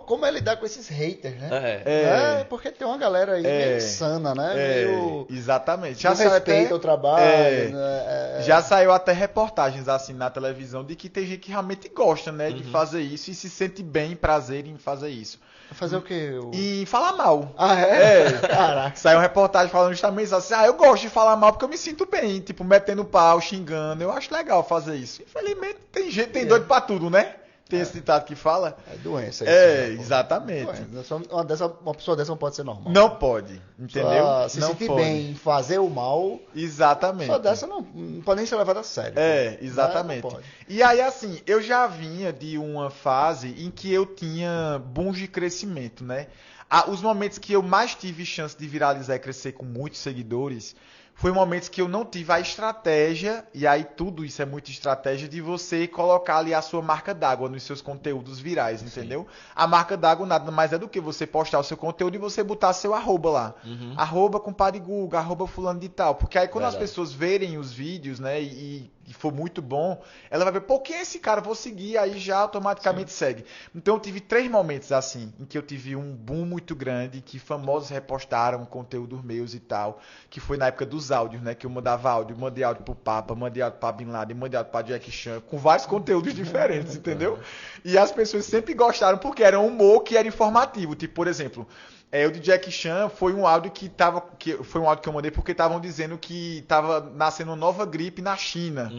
como é lidar com esses haters, né? Porque tem uma galera aí meio insana, né? Meio... Exatamente. Já respeita o trabalho, né? Já saiu até reportagens assim na televisão de que tem gente que realmente gosta, né, de fazer isso e se sente bem, prazer em fazer isso. Fazer o quê? E falar mal. Caraca. Saiu uma reportagem falando justamente assim, eu gosto de falar mal porque eu me sinto bem, tipo, metendo pau, xingando, eu acho legal fazer isso. Infelizmente tem doido pra tudo, né? Tem esse ditado que fala. É doença isso. Exatamente. Uma pessoa dessa não pode ser normal. Não pode, entendeu? Se não sentir pode. bem em fazer o mal. Exatamente. Uma pessoa dessa não pode nem ser levada a sério. Exatamente. Não pode. E aí, assim, eu já vinha de uma fase em que eu tinha booms de crescimento, né? Os momentos que eu mais tive chance de viralizar e crescer com muitos seguidores foi momentos que eu não tive a estratégia, e aí tudo isso é muita estratégia, de você colocar ali a sua marca d'água nos seus conteúdos virais, entendeu? Sim. A marca d'água nada mais é do que você postar o seu conteúdo e você botar seu arroba lá. Arroba compadre Guga, arroba fulano de tal. Porque aí quando as pessoas verem os vídeos, né, e for muito bom, ela vai ver, pô, quem é esse cara? Vou seguir, aí já automaticamente segue. Então eu tive 3 momentos assim, em que eu tive um boom muito grande, que famosos repostaram conteúdos meus e tal, que foi na época dos áudios, né, que eu mandava áudio, mandei áudio pro Papa, mandei áudio pra Bin Laden, mandei áudio pra Jack Chan, com vários conteúdos diferentes, entendeu? E as pessoas sempre gostaram, porque era um humor que era informativo, tipo, por exemplo... o de Jack Chan foi um áudio foi um áudio que eu mandei porque estavam dizendo que estava nascendo uma nova gripe na China.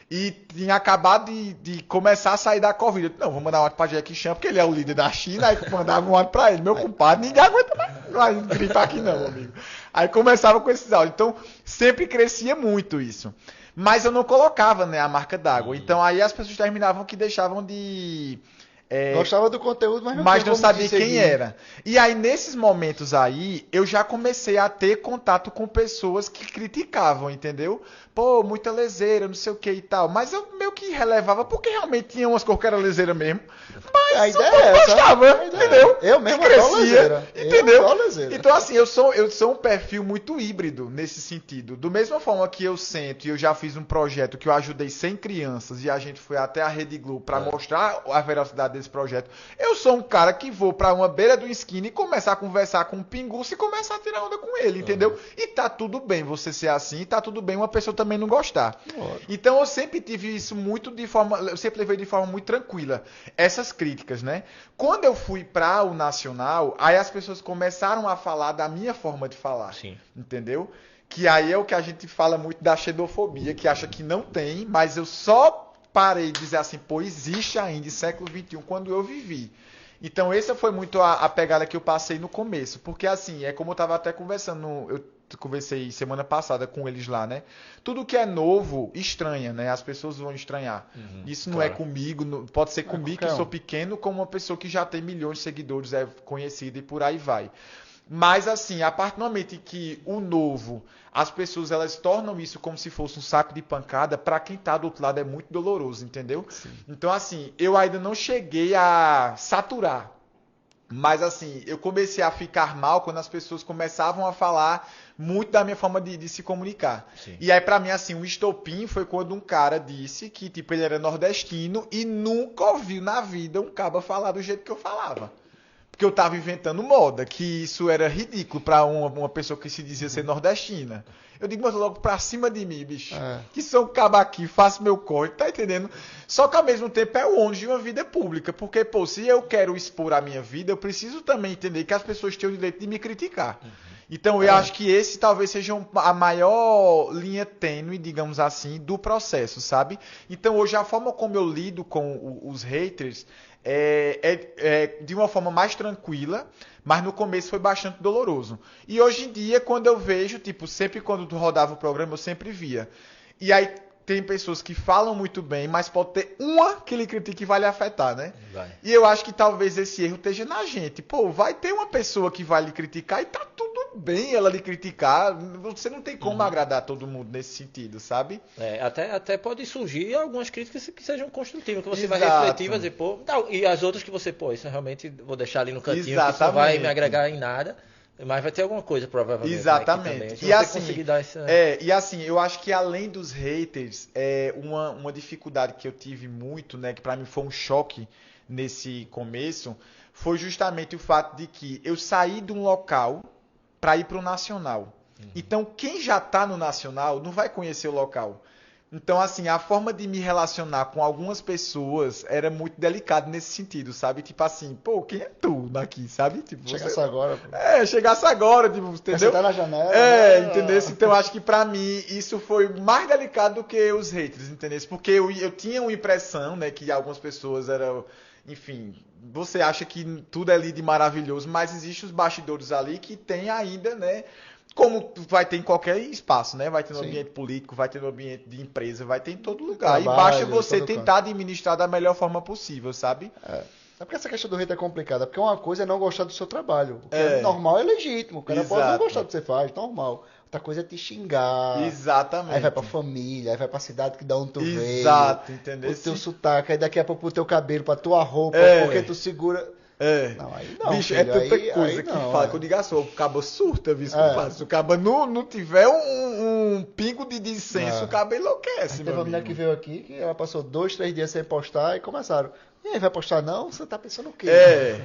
E tinha acabado de começar a sair da Covid. Não, vou mandar um áudio pra Jack Chan, porque ele é o líder da China, aí mandava um áudio pra ele. Meu compadre, ninguém aguenta mais gripe aqui não, amigo. Aí começava com esses áudios. Então, sempre crescia muito isso. Mas eu não colocava, né, a marca d'água. Então, aí as pessoas terminavam que deixavam de... Gostava do conteúdo, mas não sabia quem era. E aí, nesses momentos aí, eu já comecei a ter contato com pessoas que criticavam, entendeu? Pô, muita leseira, não sei o que e tal. Mas eu meio que relevava, porque realmente tinha umas cores que era leseira mesmo. Mas a ideia é essa, gostava, entendeu? Eu mesmo crescia, leseira. Entendeu? Então, assim, eu sou um perfil muito híbrido nesse sentido. Do mesma forma que eu sento, e eu já fiz um projeto que eu ajudei 100 crianças, e a gente foi até a Rede Globo para mostrar a veracidade desse projeto. Eu sou um cara que vou pra uma beira do esquina e começar a conversar com um pinguço e começar a tirar onda com ele, entendeu? E tá tudo bem você ser assim, tá tudo bem uma pessoa também não gostar. Então eu sempre tive isso eu sempre levei de forma muito tranquila, essas críticas, né? Quando eu fui pra o Nacional, aí as pessoas começaram a falar da minha forma de falar, entendeu? Que aí é o que a gente fala muito da xenofobia, que acha que não tem, mas eu só parei de dizer assim, pô, existe ainda em século XXI, quando eu vivi. Então, essa foi muito a pegada que eu passei no começo. Porque, assim, é como eu estava até conversando, eu conversei semana passada com eles lá, né? Tudo que é novo, estranha, né? As pessoas vão estranhar. Isso não é comigo, pode ser comigo que sou pequeno, como uma pessoa que já tem milhões de seguidores, é conhecida e por aí vai. Mas, assim, a partir do momento em que o novo, as pessoas elas tornam isso como se fosse um saco de pancada, para quem tá do outro lado é muito doloroso, entendeu? Sim. Então, assim, eu ainda não cheguei a saturar. Mas, assim, eu comecei a ficar mal quando as pessoas começavam a falar muito da minha forma de se comunicar. Sim. E aí, pra mim, assim, um estopim foi quando um cara disse que, tipo, ele era nordestino e nunca ouviu na vida um caba falar do jeito que eu falava. Porque eu tava inventando moda, que isso era ridículo pra uma pessoa que se dizia ser nordestina. Eu digo, mas logo pra cima de mim, bicho. Que sou um caba aqui, faço meu corre, tá entendendo? Só que ao mesmo tempo é o ônus de uma vida pública. Porque, pô, se eu quero expor a minha vida, eu preciso também entender que as pessoas têm o direito de me criticar. Então eu acho que esse talvez seja a maior linha tênue, digamos assim, do processo, sabe? Então hoje a forma como eu lido com os haters é de uma forma mais tranquila, mas no começo foi bastante doloroso. E hoje em dia, quando eu vejo, tipo, sempre quando tu rodava o programa, eu sempre via. E aí tem pessoas que falam muito bem, mas pode ter uma que lhe critique e vai lhe afetar, né? Vai. E eu acho que talvez esse erro esteja na gente. Pô, vai ter uma pessoa que vai lhe criticar e tá tudo bem ela lhe criticar. Você não tem como agradar todo mundo nesse sentido, sabe? Até pode surgir algumas críticas que sejam construtivas, que você vai refletir, vai dizer, pô... Não, e as outras que você, pô, isso eu realmente vou deixar ali no cantinho, que isso não vai me agregar em nada. Mas vai ter alguma coisa, provavelmente. Exatamente. Né, e assim, conseguir dar essa... e assim, eu acho que além dos haters, uma dificuldade que eu tive muito, né, que pra mim foi um choque nesse começo, foi justamente o fato de que eu saí de um local para ir para o nacional. Então, quem já está no nacional não vai conhecer o local. Então, assim, a forma de me relacionar com algumas pessoas era muito delicada nesse sentido, sabe? Tipo assim, pô, quem é tu daqui, sabe? Tipo, chegasse agora. Pô. Chegasse agora, tipo, entendeu? Você tá na janela. Entendeu? Então, acho que pra mim, isso foi mais delicado do que os haters, entendeu? Porque eu tinha uma impressão, né, que algumas pessoas eram... Enfim, você acha que tudo é ali de maravilhoso, mas existem os bastidores ali que tem ainda, né? Como vai ter em qualquer espaço, né? Vai ter no ambiente político, vai ter no ambiente de empresa, vai ter em todo lugar. Trabalho, e basta você tentar administrar da melhor forma possível, sabe? É porque essa questão do hate é complicada. Porque uma coisa é não gostar do seu trabalho. O que é normal, é legítimo. O cara pode não gostar do que você faz, normal. Outra coisa é te xingar. Exatamente. Aí vai pra família, aí vai pra cidade que dá onde tu veio. Exato, entendeu? O teu sotaque, aí daqui a pouco pro teu cabelo, pra tua roupa, porque tu segura... Não, aí não. Bicho, filho, é tanta coisa que fala, que eu digo assim, o cabo surta, viu? Se o cabo não tiver um pingo de dissenso, o cabo enlouquece, teve uma mulher que veio aqui, que ela passou 2, 3 dias sem postar e começaram. E aí, vai postar não? Você tá pensando o quê?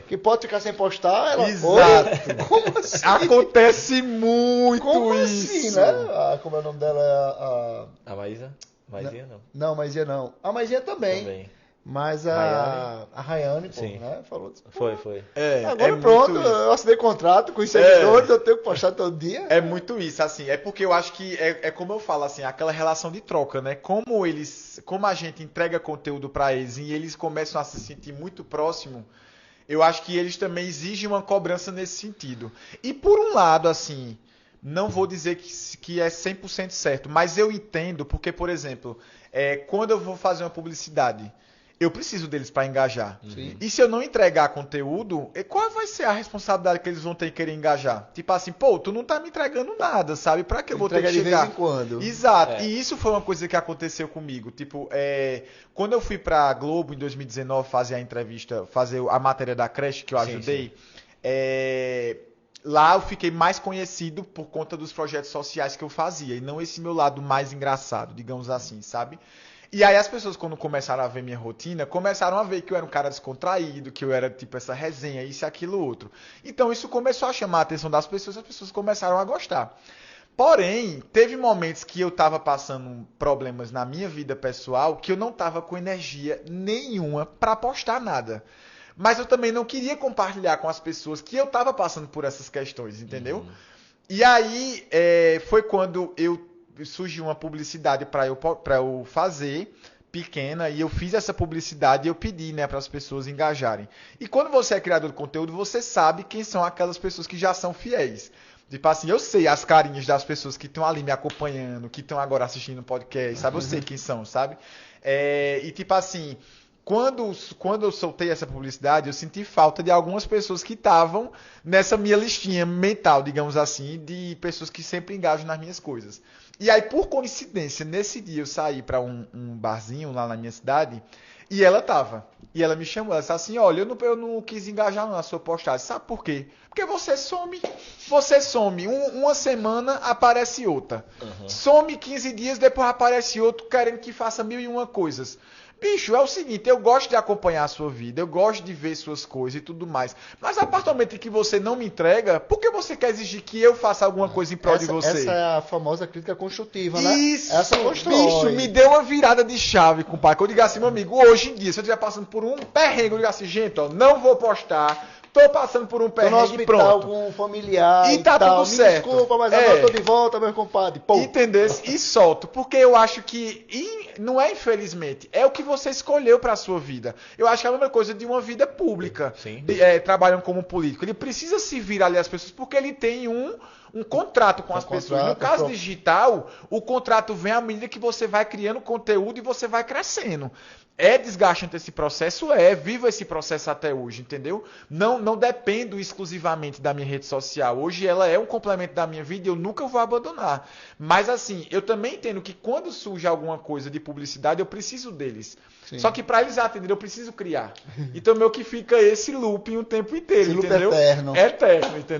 Que pode ficar sem postar? Ela... Exato. Como assim? Acontece muito como isso. Assim, né? Como é o nome dela? A Maísa? Maisinha não. Não, Maisinha não. A Maisinha também. Mas a Rayane, pô, né? Falou disso. Foi. Agora pronto, eu assinei contrato com os seguidores, eu tenho que postar todo dia. É muito isso, assim. É porque eu acho que é como eu falo, assim, aquela relação de troca, né? Como a gente entrega conteúdo pra eles e eles começam a se sentir muito próximo, eu acho que eles também exigem uma cobrança nesse sentido. E por um lado, assim, não vou dizer que é 100% certo, mas eu entendo porque, por exemplo, quando eu vou fazer uma publicidade, eu preciso deles para engajar. Sim. E se eu não entregar conteúdo, qual vai ser a responsabilidade que eles vão ter que querer engajar? Tipo assim, pô, tu não tá me entregando nada, sabe? Pra que eu vou ter que chegar? De vez em quando. Exato. E isso foi uma coisa que aconteceu comigo. Tipo, quando eu fui pra Globo em 2019 fazer a entrevista, fazer a matéria da creche que eu ajudei, lá eu fiquei mais conhecido por conta dos projetos sociais que eu fazia. E não esse meu lado mais engraçado, digamos assim, sabe? E aí as pessoas, quando começaram a ver minha rotina, começaram a ver que eu era um cara descontraído, que eu era tipo essa resenha, isso e aquilo outro. Então isso começou a chamar a atenção das pessoas, as pessoas começaram a gostar. Porém, teve momentos que eu estava passando problemas na minha vida pessoal que eu não estava com energia nenhuma para postar nada. Mas eu também não queria compartilhar com as pessoas que eu estava passando por essas questões, entendeu? E aí foi quando surgiu uma publicidade para eu fazer, pequena, e eu fiz essa publicidade e eu pedi, né, para as pessoas engajarem. E quando você é criador de conteúdo, você sabe quem são aquelas pessoas que já são fiéis. Tipo assim, eu sei as carinhas das pessoas que estão ali me acompanhando, que estão agora assistindo o podcast, sabe? Eu sei quem são, sabe? E tipo assim, quando eu soltei essa publicidade, eu senti falta de algumas pessoas que estavam nessa minha listinha mental, digamos assim, de pessoas que sempre engajam nas minhas coisas. E aí, por coincidência, nesse dia eu saí para um barzinho lá na minha cidade e ela tava. E ela me chamou, ela disse assim, olha, eu não quis engajar na sua postagem. Sabe por quê? Porque você some. Uma semana, aparece outra. Some 15 dias, depois aparece outro querendo que faça 1001 coisas. Bicho, é o seguinte, eu gosto de acompanhar a sua vida, eu gosto de ver suas coisas e tudo mais. Mas a partir do momento que você não me entrega, por que você quer exigir que eu faça alguma coisa em prol de você? Essa é a famosa crítica construtiva, né? Isso, essa constrói. Bicho, me deu uma virada de chave, compadre. Que eu digo assim, meu amigo, hoje em dia, se eu estiver passando por um perrengue, eu digo assim, gente, ó, não vou postar. Tô passando por um perrengue e pronto. Com um familiar e tá tudo certo. Desculpa, mas agora eu tô de volta, meu compadre. Pô. Entendeu? E solto. Porque eu acho que, não é infelizmente, é o que você escolheu pra sua vida. Eu acho que é a mesma coisa de uma vida pública. Sim. Trabalhando como político. Ele precisa servir ali as pessoas porque ele tem um contrato com as pessoas. No caso digital, o contrato vem à medida que você vai criando conteúdo e você vai crescendo. É desgastante esse processo? Vivo esse processo até hoje, entendeu? Não dependo exclusivamente da minha rede social. Hoje ela é um complemento da minha vida e eu nunca vou abandonar. Mas assim, eu também entendo que quando surge alguma coisa de publicidade, eu preciso deles. Sim. Só que para eles atenderem, eu preciso criar. Então meio que fica esse looping o tempo inteiro, esse entendeu? Loop eterno. Eterno, entendeu?